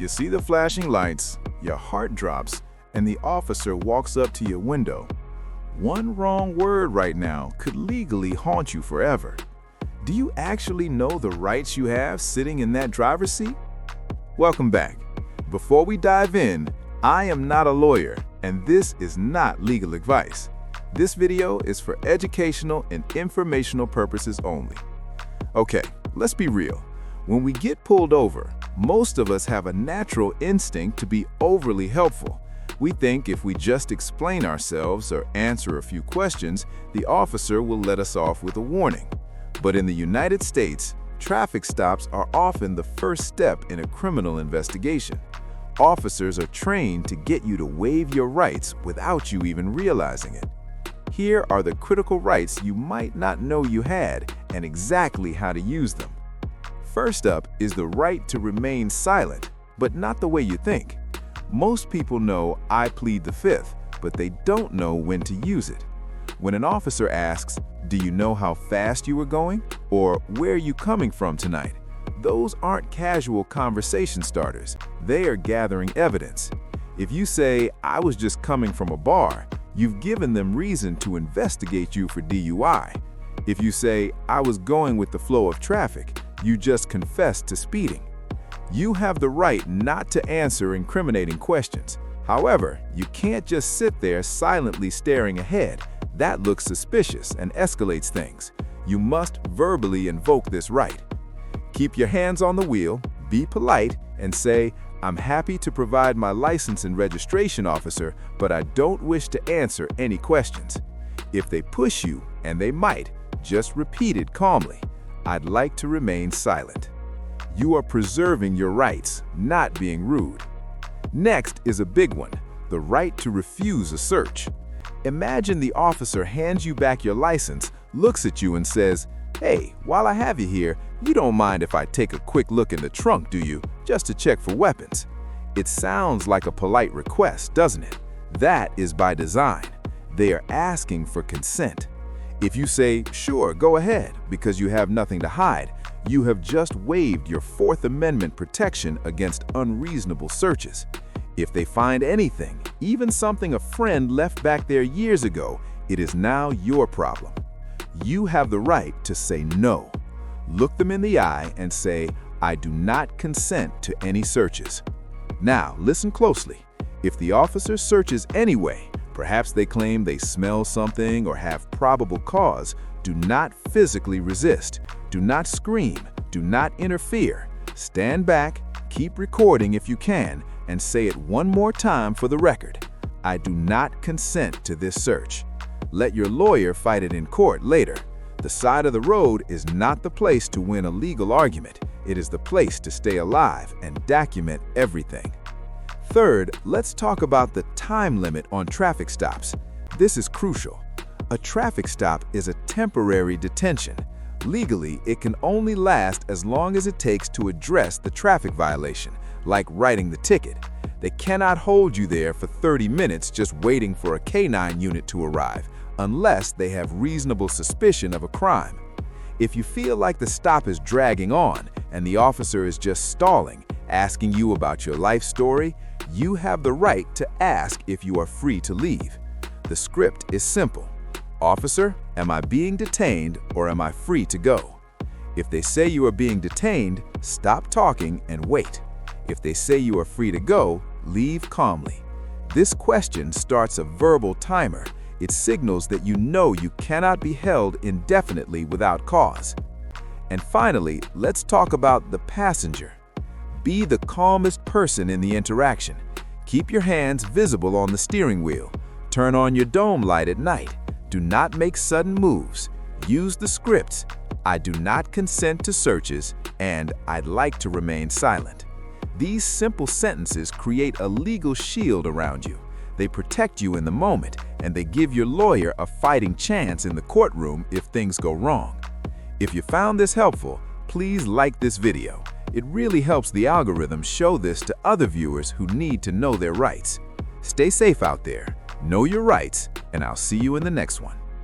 You see the flashing lights, your heart drops, and the officer walks up to your window. One wrong word right now could legally haunt you forever. Do you actually know the rights you have sitting in that driver's seat? Welcome back. Before we dive in, I am not a lawyer, and this is not legal advice. This video is for educational and informational purposes only. Okay, let's be real. When we get pulled over, most of us have a natural instinct to be overly helpful. We think if we just explain ourselves or answer a few questions, the officer will let us off with a warning. But in the United States, traffic stops are often the first step in a criminal investigation. Officers are trained to get you to waive your rights without you even realizing it. Here are the critical rights you might not know you had and exactly how to use them. First up is the right to remain silent, but not the way you think. Most people know I plead the fifth, but they don't know when to use it. When an officer asks, "Do you know how fast you were going?" or "Where are you coming from tonight?" those aren't casual conversation starters. They are gathering evidence. If you say, "I was just coming from a bar," you've given them reason to investigate you for DUI. If you say, "I was going with the flow of traffic," you just confessed to speeding. You have the right not to answer incriminating questions. However, you can't just sit there silently staring ahead. That looks suspicious and escalates things. You must verbally invoke this right. Keep your hands on the wheel, be polite, and say, "I'm happy to provide my license and registration, officer, but I don't wish to answer any questions." If they push you, and they might, just repeat it calmly. "I'd like to remain silent." You are preserving your rights, not being rude. Next is a big one, the right to refuse a search. Imagine the officer hands you back your license, looks at you and says, "Hey, while I have you here, you don't mind if I take a quick look in the trunk, do you, just to check for weapons?" It sounds like a polite request, doesn't it? That is by design. They are asking for consent. If you say, "Sure, go ahead," because you have nothing to hide, you have just waived your Fourth Amendment protection against unreasonable searches. If they find anything, even something a friend left back there years ago, it is now your problem. You have the right to say no. Look them in the eye and say, "I do not consent to any searches." Now, listen closely. If the officer searches anyway, perhaps they claim they smell something or have probable cause, do not physically resist. Do not scream. Do not interfere. Stand back, keep recording if you can, and say it one more time for the record. "I do not consent to this search." Let your lawyer fight it in court later. The side of the road is not the place to win a legal argument. It is the place to stay alive and document everything. Third, let's talk about the time limit on traffic stops. This is crucial. A traffic stop is a temporary detention. Legally, it can only last as long as it takes to address the traffic violation, like writing the ticket. They cannot hold you there for 30 minutes just waiting for a K9 unit to arrive, unless they have reasonable suspicion of a crime. If you feel like the stop is dragging on and the officer is just stalling, asking you about your life story, you have the right to ask if you are free to leave. The script is simple. "Officer, am I being detained or am I free to go?" If they say you are being detained, stop talking and wait. If they say you are free to go, leave calmly. This question starts a verbal timer. It signals that you know you cannot be held indefinitely without cause. And finally, let's talk about the passenger. Be the calmest person in the interaction. Keep your hands visible on the steering wheel. Turn on your dome light at night. Do not make sudden moves. Use the scripts, "I do not consent to searches," and "I'd like to remain silent." These simple sentences create a legal shield around you. They protect you in the moment, and they give your lawyer a fighting chance in the courtroom if things go wrong. If you found this helpful, please like this video. It really helps the algorithm show this to other viewers who need to know their rights. Stay safe out there, know your rights, and I'll see you in the next one.